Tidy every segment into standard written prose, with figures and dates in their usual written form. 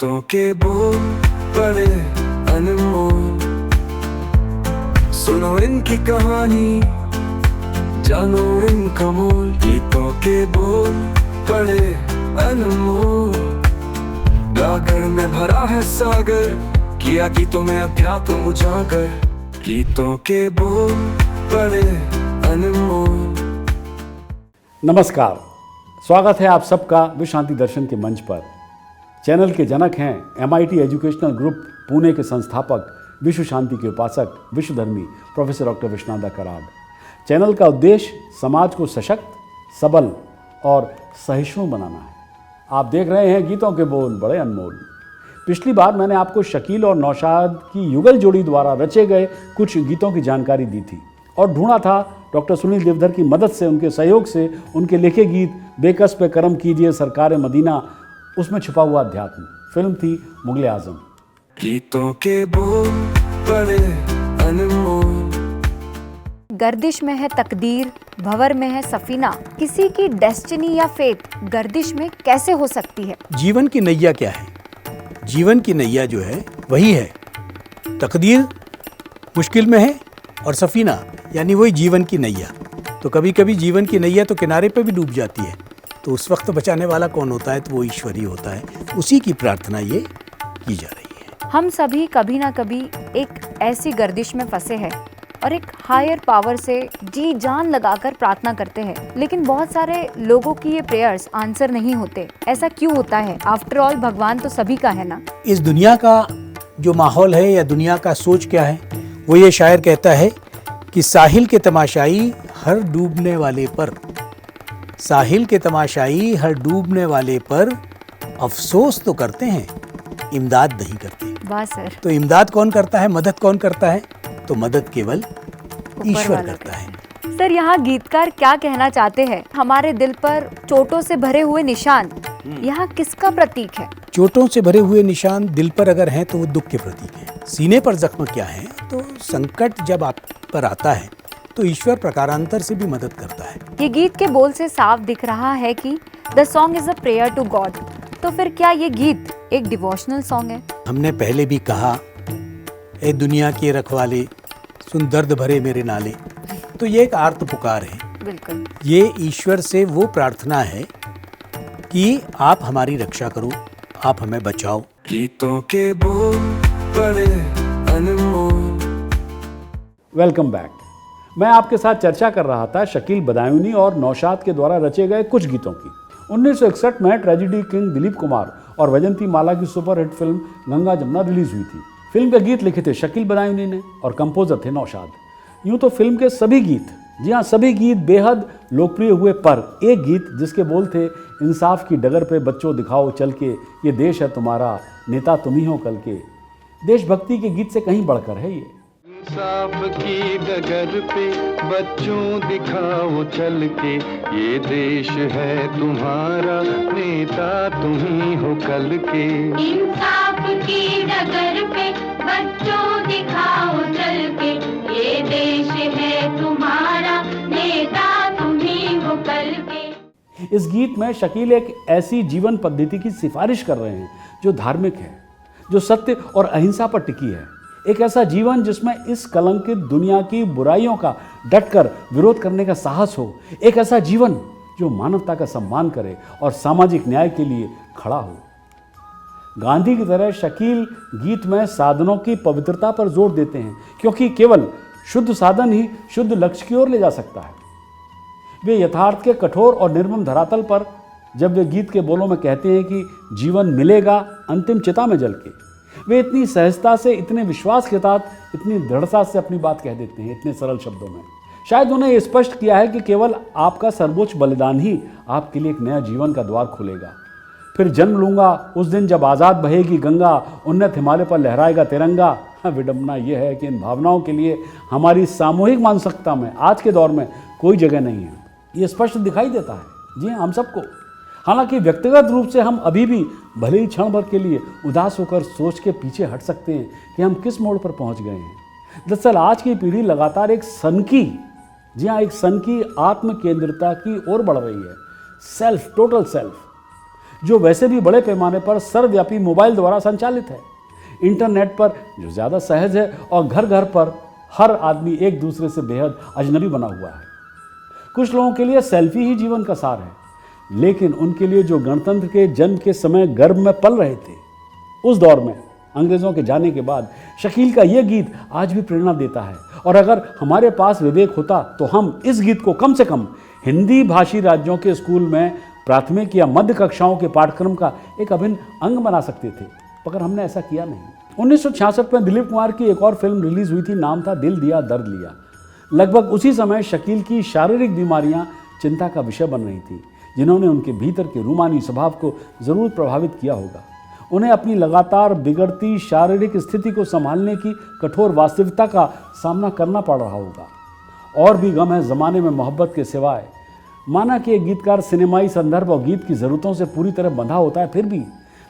गीतों के बोल बड़े अनमोल, सुनो इनकी कहानी, जानो इनका मोल। गीतों के बोल बड़े अनमोल, गागर में भरा है सागर, किया गीतों में अध्यात्म उजागर। गीतों के बोल बड़े अनमोल। नमस्कार, स्वागत है आप सबका विश्व शांति दर्शन के मंच पर। चैनल के जनक हैं MIT एजुकेशनल ग्रुप पुणे के संस्थापक, विश्व शांति के उपासक, विश्वधर्मी professor doctor Vishwanath Karad. Channel का उद्देश्य समाज को सशक्त, सबल और सहिष्णु बनाना है। आप देख रहे हैं गीतों के बोल बड़े अनमोल। पिछली बार मैंने आपको शकील और नौशाद की युगल जोड़ी द्वारा रचे गए कुछ गीतों की जानकारी दी थी और ढूंढा था डॉक्टर सुनील देवधर की मदद से, उनके सहयोग से, उनके लिखे गीत बेकस पे करम कीजिए सरकार मदीना, उसमें छुपा हुआ अध्यात्म। फिल्म थी मुगले आजम। गीतों के बोल बड़े अनमोल। गर्दिश में है तकदीर, भंवर में है सफीना, किसी की डेस्टिनी या फेट गर्दिश में कैसे हो सकती है? जीवन की नैया क्या है? जीवन की नैया जो है वही है तकदीर मुश्किल में है और सफीना यानी वही जीवन की नैया। तो कभी कभी जीवन की नैया तो किनारे पे भी डूब जाती है, तो उस वक्त बचाने वाला कौन होता है? तो वो ईश्वर ही होता है। उसी की प्रार्थना ये की जा रही है। हम सभी कभी ना कभी एक ऐसी गर्दिश में फंसे हैं और एक हायर पावर से जी जान लगाकर प्रार्थना करते हैं, लेकिन बहुत सारे लोगों की ये प्रेयर्स आंसर नहीं होते। ऐसा क्यों होता है? आफ्टर ऑल भगवान तो सभी का है ना। इस दुनिया का जो माहौल है या दुनिया का सोच क्या है, वो ये शायर कहता है कि साहिल के तमाशाई हर डूबने वाले पर, साहिल के तमाशाई हर डूबने वाले पर अफसोस तो करते हैं, इमदाद नहीं करते। वाह सर। तो इमदाद कौन करता है? मदद कौन करता है? तो मदद केवल ईश्वर करता है। सर, यहाँ गीतकार क्या कहना चाहते हैं? हमारे दिल पर चोटों से भरे हुए निशान यहाँ किसका प्रतीक है? चोटों से भरे हुए निशान दिल पर अगर हैं तो वो दुख के प्रतीक है। सीने पर जख्म क्या है? तो संकट जब आप पर आता है तो ईश्वर प्रकारांतर से भी मदद करता है। ये गीत के बोल से साफ दिख रहा है कि the song is a prayer to God. तो फिर क्या ये गीत एक डिवोशनल सॉन्ग है? हमने पहले भी कहा, ए दुनिया के रखवाले सुन दर्द भरे मेरे नाले। तो ये एक आर्त पुकार है। बिल्कुल। ये ईश्वर से वो प्रार्थना है कि आप हमारी रक्षा करो, आप हमें बचाओ। गीतों के बोल बड़े अनमोल। Welcome back. मैं आपके साथ चर्चा कर रहा था शकील बदायूनी और नौशाद के द्वारा रचे गए कुछ गीतों की। 1961 में ट्रेजेडी किंग दिलीप कुमार और वैजंती माला की superhit film Ganga Jamuna release हुई थी। फिल्म के गीत लिखे थे शकील बदायूनी ने और कंपोजर थे नौशाद। यूं तो फिल्म के सभी गीत, जी हाँ सभी गीत बेहद लोकप्रिय हुए, पर एक गीत जिसके बोल थे इंसाफ की डगर पे बच्चों दिखाओ चल के, ये देश है तुम्हारा, नेता तुम ही हो कल के। देशभक्ति के गीत से कहीं बढ़कर है ये। इंसाफ की डगर पे बच्चों दिखाओ चल के, ये देश है तुम्हारा, नेता तुम ही हो कल के। इंसाफ की डगर पे बच्चों दिखाओ चल के, ये देश है तुम्हारा, नेता तुम ही हो कल के। इस गीत में शकील एक ऐसी जीवन पद्धति की सिफारिश कर रहे हैं जो धार्मिक है, जो सत्य और अहिंसा पर टिकी है। एक ऐसा जीवन जिसमें इस कलंकित दुनिया की बुराइयों का डटकर विरोध करने का साहस हो। एक ऐसा जीवन जो मानवता का सम्मान करे और सामाजिक न्याय के लिए खड़ा हो। गांधी की तरह शकील गीत में साधनों की पवित्रता पर जोर देते हैं, क्योंकि केवल शुद्ध साधन ही शुद्ध लक्ष्य की ओर ले जा सकता है। वे यथार्थ के कठोर और निर्मम धरातल पर जब वे गीत के बोलों में कहते हैं कि जीवन मिलेगा अंतिम चिता में जल के, वे इतनी सहजता से, इतने विश्वास के साथ, इतनी दृढ़ता से अपनी बात कह देते हैं इतने सरल शब्दों में। शायद उन्हें ये स्पष्ट किया है कि केवल आपका सर्वोच्च बलिदान ही आपके लिए एक नया जीवन का द्वार खोलेगा। फिर जन्म लूंगा उस दिन जब आज़ाद बहेगी गंगा, उन्नत हिमालय पर लहराएगा तिरंगा। हाँ, विडंबना यह है कि इन भावनाओं के लिए हमारी सामूहिक मानसिकता में आज के दौर में कोई जगह नहीं है। ये स्पष्ट दिखाई देता है, जी हाँ, हम सबको। हालांकि व्यक्तिगत रूप से हम अभी भी भले ही क्षण भर के लिए उदास होकर सोच के पीछे हट सकते हैं कि हम किस मोड़ पर पहुंच गए हैं। दरअसल आज की पीढ़ी लगातार एक सनकी, जी हाँ, एक सनकी आत्म केंद्रिता की ओर बढ़ रही है। Self, total self. जो वैसे भी बड़े पैमाने पर सर्वव्यापी मोबाइल द्वारा संचालित है, इंटरनेट पर जो ज़्यादा सहज है और घर घर पर हर आदमी एक दूसरे से बेहद अजनबी बना हुआ है। कुछ लोगों के लिए सेल्फी ही जीवन का सार है, लेकिन उनके लिए जो गणतंत्र के जन्म के समय गर्भ में पल रहे थे, उस दौर में अंग्रेज़ों के जाने के बाद शकील का यह गीत आज भी प्रेरणा देता है। और अगर हमारे पास विवेक होता तो हम इस गीत को कम से कम हिंदी भाषी राज्यों के स्कूल में प्राथमिक या मध्य कक्षाओं के पाठ्यक्रम का एक अभिन्न अंग बना सकते थे, मगर हमने ऐसा किया नहीं। 1966 में दिलीप कुमार की एक और फिल्म रिलीज हुई थी, नाम था दिल दिया दर्द लिया। लगभग उसी समय शकील की शारीरिक बीमारियां चिंता का विषय बन रही थी, जिन्होंने उनके भीतर के रूमानी स्वभाव को जरूर प्रभावित किया होगा। उन्हें अपनी लगातार बिगड़ती शारीरिक स्थिति को संभालने की कठोर वास्तविकता का सामना करना पड़ रहा होगा। और भी गम है ज़माने में मोहब्बत के सिवाय। माना कि एक गीतकार सिनेमाई संदर्भ और गीत की ज़रूरतों से पूरी तरह बंधा होता है, फिर भी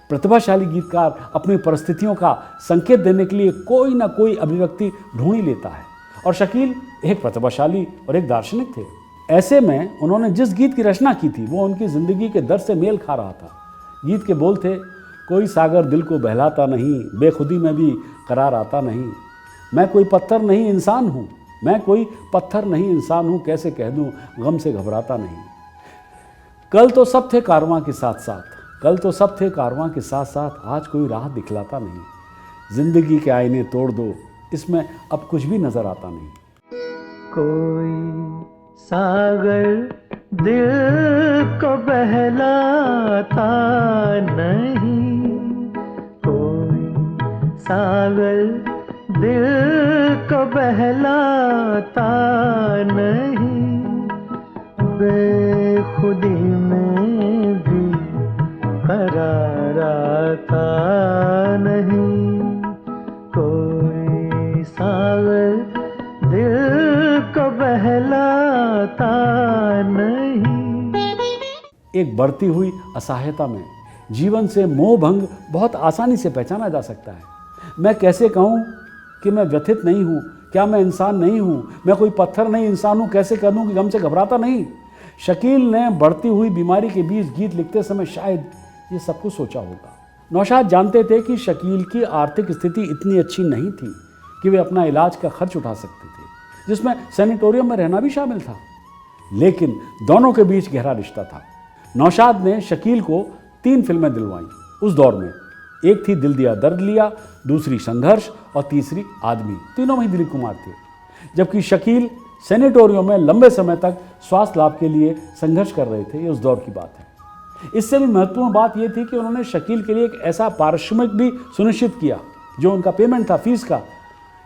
प्रतिभाशाली गीतकार अपनी परिस्थितियों का संकेत देने के लिए कोई ना कोई अभिव्यक्ति ढूंढ ही लेता है। और शकील एक प्रतिभाशाली और एक दार्शनिक थे। ऐसे में उन्होंने जिस गीत की रचना की थी वो उनकी ज़िंदगी के दर्द से मेल खा रहा था। गीत के बोल थे, कोई सागर दिल को बहलाता नहीं, बेखुदी में भी करार आता नहीं, मैं कोई पत्थर नहीं इंसान हूँ, मैं कोई पत्थर नहीं इंसान हूँ, कैसे कह दूँ गम से घबराता नहीं। कल तो सब थे कारवां के साथ साथ, कल तो सब थे कारवां के साथ साथ, आज कोई राह दिखलाता नहीं। जिंदगी के आईने तोड़ दो, इसमें अब कुछ भी नजर आता नहीं। कोई सागर दिल को बहलाता नहीं, कोई सागर दिल को बहलाता नहीं, बेखुदी में भी करार आता नहीं, कोई सागर दिल को बहलाता नहीं। एक बढ़ती हुई असहायता में जीवन से मोह भंग बहुत आसानी से पहचाना जा सकता है। मैं कैसे कहूँ कि मैं व्यथित नहीं हूँ, क्या मैं इंसान नहीं हूँ, मैं कोई पत्थर नहीं इंसान हूँ, कैसे कह दूँ कि गम से घबराता नहीं। शकील ने बढ़ती हुई बीमारी के बीच गीत लिखते समय शायद ये सब कुछ सोचा होगा। नौशाद जानते थे कि शकील की आर्थिक स्थिति इतनी अच्छी नहीं थी कि वे अपना इलाज का खर्च उठा सकते थे, जिसमें सैनिटोरियम में रहना भी शामिल था, लेकिन दोनों के बीच गहरा रिश्ता था। नौशाद ने शकील को 3 फिल्में दिलवाईं उस दौर में। एक थी दिल दिया दर्द लिया, दूसरी संघर्ष और तीसरी आदमी। तीनों में ही दिलीप कुमार थे, जबकि शकील सैनिटोरियम में लंबे समय तक स्वास्थ्य लाभ के लिए संघर्ष कर रहे थे। ये उस दौर की बात है। इससे भी महत्वपूर्ण बात यह थी कि उन्होंने शकील के लिए एक ऐसा पारिश्रमिक भी सुनिश्चित किया, जो उनका पेमेंट था फीस का,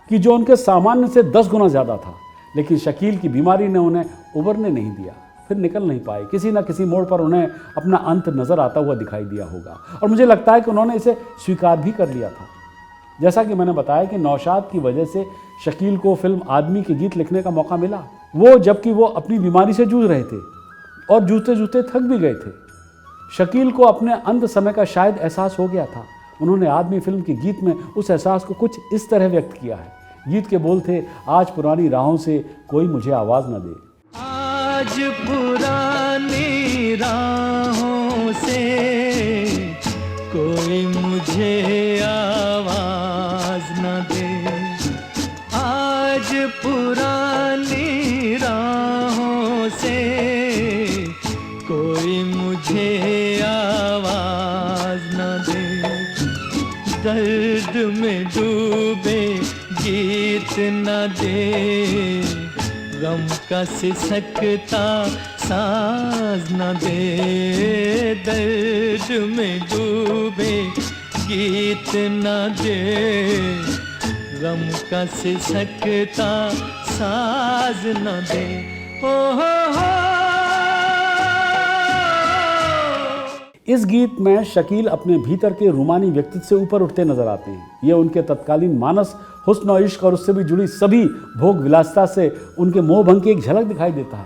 कि जो उनके सामान्य से 10 गुना ज़्यादा था। लेकिन शकील की बीमारी ने उन्हें उबरने नहीं दिया, फिर निकल नहीं पाए। किसी न किसी मोड़ पर उन्हें अपना अंत नज़र आता हुआ दिखाई दिया होगा, और मुझे लगता है कि उन्होंने इसे स्वीकार भी कर लिया था। जैसा कि मैंने बताया कि नौशाद की वजह से शकील को फिल्म आदमी के गीत लिखने का मौका मिला, वो जबकि वो अपनी बीमारी से जूझ रहे थे और जूझते जूझते थक भी गए थे। शकील को अपने अंत समय का शायद एहसास हो गया था। उन्होंने आदमी फिल्म के गीत में उस एहसास को कुछ इस तरह व्यक्त किया है। गीत के बोल थे, आज पुरानी राहों से कोई मुझे आवाज़ न दे। आज पुरानी राहों से कोई मुझे आवाज न दे, आज पुरानी राहों से कोई मुझे आवाज न दे, दर्द में डूबे गीत न दे, गम का सिसकता साज न दे, दर्द में डूबे गीत न दे, गम का सिसकता साज न दे। ओ हो। इस गीत में शकील अपने भीतर के रूमानी व्यक्तित्व से ऊपर उठते नजर आते हैं। ये उनके तत्कालीन मानस, हुस्न और इश्क और उससे भी जुड़ी सभी भोग विलासिता से उनके मोह भंग की एक झलक दिखाई देता है।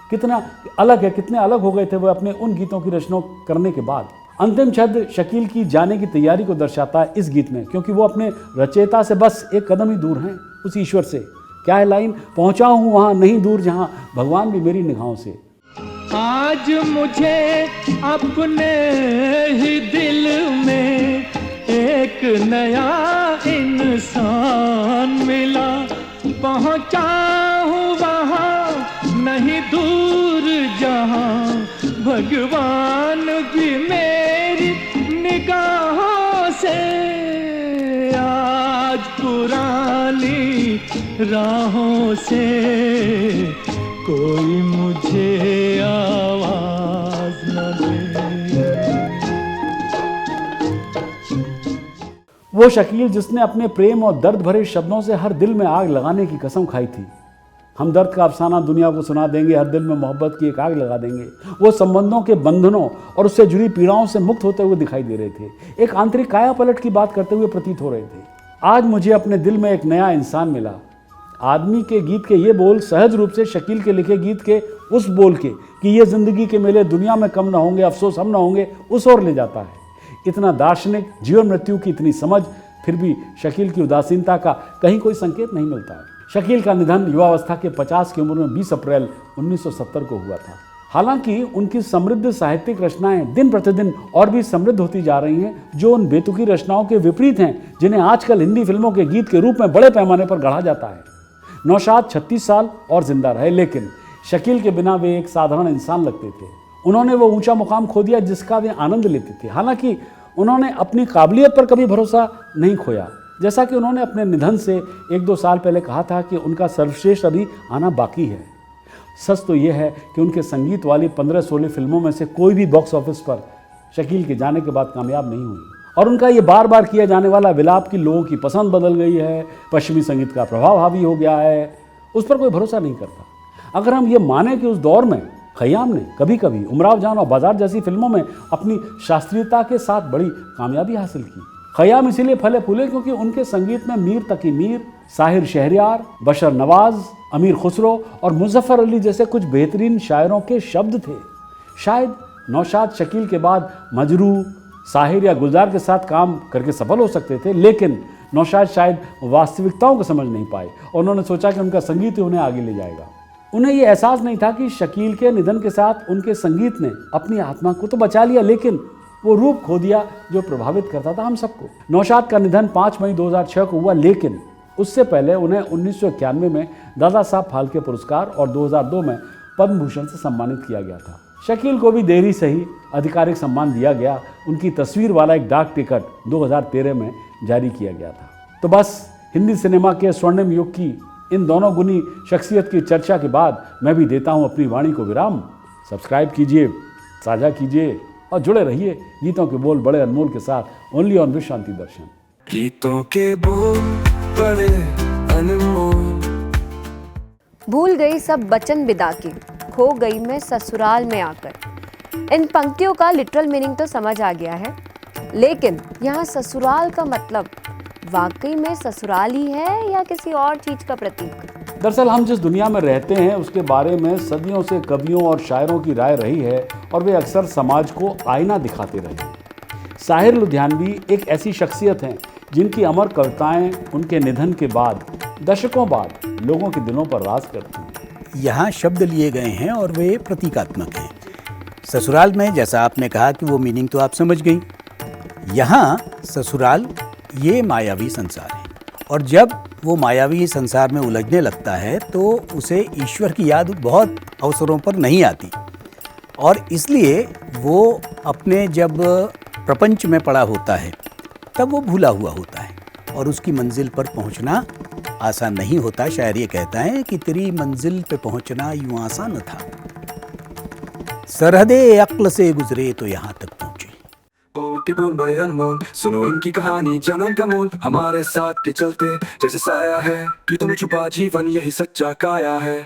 कितना अलग है, कितने अलग हो गए थे वो अपने उन गीतों की रचना करने के बाद। अंतिम छंद शकील की जाने की तैयारी को दर्शाता है इस गीत में, क्योंकि वो अपने रचयिता से बस एक कदम ही दूर हैं, उस ईश्वर से। क्या है लाइन, पहुंचा हूं वहां नहीं दूर जहां भगवान भी मेरी निगाहों से। आज मुझे अपने ही दिल में एक नया इंसान मिला। पहुंचा हूँ वहाँ नहीं दूर जहाँ, भगवान भी मेरी निगाहों से आज पुरानी राहों से कोई मुझे आवाज न दे। वो शकील जिसने अपने प्रेम और दर्द भरे शब्दों से हर दिल में आग लगाने की कसम खाई थी। हम दर्द का अफसाना दुनिया को सुना देंगे, हर दिल में मोहब्बत की एक आग लगा देंगे। वो संबंधों के बंधनों और उससे जुड़ी पीड़ाओं से मुक्त होते हुए दिखाई दे रहे थे, एक आंतरिक काया पलट की बात करते हुए प्रतीत हो रहे थे। आज मुझे अपने दिल में एक नया इंसान मिला। आदमी के गीत के ये बोल सहज रूप से शकील के लिखे गीत के उस बोल के कि ये जिंदगी के मेले दुनिया में कम ना होंगे, अफसोस हम ना होंगे, उस ओर ले जाता है। इतना दार्शनिक, जीवन मृत्यु की इतनी समझ, फिर भी शकील की उदासीनता का कहीं कोई संकेत नहीं मिलता है। शकील का निधन युवावस्था के 50 की उम्र में 20 अप्रैल 1970 को हुआ था। हालांकि उनकी समृद्ध साहित्यिक रचनाएं दिन प्रतिदिन और भी समृद्ध होती जा रही हैं, जो उन बेतुकी रचनाओं के विपरीत हैं जिन्हें आजकल हिंदी फिल्मों के गीत के रूप में बड़े पैमाने पर गढ़ा जाता है। नौशाद 36 साल और जिंदा रहे, लेकिन शकील के बिना वे एक साधारण इंसान लगते थे। उन्होंने वो ऊंचा मुकाम खो दिया जिसका वे आनंद लेते थे। हालांकि उन्होंने अपनी काबिलियत पर कभी भरोसा नहीं खोया। जैसा कि उन्होंने अपने निधन से 1-2 साल पहले कहा था कि उनका सर्वश्रेष्ठ अभी आना बाकी है। सच तो यह है कि उनके संगीत वाली 15-16 फिल्मों में से कोई भी बॉक्स ऑफिस पर शकील के जाने के बाद कामयाब नहीं हुई, और उनका ये बार बार किया जाने वाला विलाप कि लोगों की पसंद बदल गई है, पश्चिमी संगीत का प्रभाव हावी हो गया है, उस पर कोई भरोसा नहीं करता। अगर हम ये माने कि उस दौर में खयाम ने कभी कभी उमराव जान और बाजार जैसी फिल्मों में अपनी शास्त्रीयता के साथ बड़ी कामयाबी हासिल की। खयाम इसीलिए फले फूले क्योंकि उनके संगीत में मीर तकी मीर, साहिर शहरयार, बशर नवाज, अमीर खुसरो और मुजफ्फर अली जैसे कुछ बेहतरीन शायरों के शब्द थे। शायद नौशाद शकील के बाद मजरू, साहिर या गुलजार के साथ काम करके सफल हो सकते थे, लेकिन नौशाद शायद वास्तविकताओं को समझ नहीं पाए और उन्होंने सोचा कि उनका संगीत ही उन्हें आगे ले जाएगा। उन्हें यह एहसास नहीं था कि शकील के निधन के साथ उनके संगीत ने अपनी आत्मा को तो बचा लिया, लेकिन वो रूप खो दिया जो प्रभावित करता था हम सबको। नौशाद का निधन 5 मई 2006 को हुआ, लेकिन उससे पहले उन्हें 1991 में दादा साहब फाल्के पुरस्कार और 2002 में पद्म भूषण से सम्मानित किया गया था। शकील को भी देरी से ही आधिकारिक सम्मान दिया गया। उनकी तस्वीर वाला एक डाक टिकट 2013 में जारी किया गया था। तो बस हिंदी सिनेमा के स्वर्णिम युग की इन दोनों गुनी शख्सियत की चर्चा के बाद मैं भी देता हूं अपनी वाणी को विराम। सब्सक्राइब कीजिए, साझा कीजिए और जुड़े रहिए गीतों के बोल बड़े अनमोल के साथ, ओनली ऑन विश्व शांति दर्शन। गीतों के बोल बड़े अनमोल। भूल गई सब बचन विदा के, खो गई मैं ससुराल में आकर। इन पंक्तियों का लिटरल मीनिंग तो समझ आ गया है, लेकिन यहाँ ससुराल का मतलब वाकई में ससुराल ही है या किसी और चीज का प्रतीक? दरअसल हम जिस दुनिया में रहते हैं उसके बारे में सदियों से कवियों और शायरों की राय रही है और वे अक्सर समाज को आईना दिखाते रहे। साहिर लुधियानवी एक ऐसी शख्सियत हैं जिनकी अमर कविताएं उनके निधन के बाद दशकों बाद लोगों के दिलों पर राज करती हैं। यहाँ शब्द लिए गए हैं और वे प्रतीकात्मक हैं। ससुराल में जैसा आपने कहा कि वो मीनिंग तो आप समझ गई। यहाँ ससुराल ये मायावी संसार है, और जब वो मायावी संसार में उलझने लगता है तो उसे ईश्वर की याद बहुत अवसरों पर नहीं आती, और इसलिए वो अपने जब प्रपंच में पड़ा होता है तब वो भूला हुआ होता है और उसकी मंजिल पर पहुंचना आसान नहीं होता। शायर ये कहता है कि तेरी मंजिल पे पहुंचना यूं आसान न था, सरहदे अक्ल से गुजरे तो यहाँ तक पहुंचे। बोल बड़े अनमोल, सुनो इनकी कहानी जन्म का मोल। हमारे साथ के चलते जैसे साया है, कि तुम छुपा जीवन यही सच्चा काया है।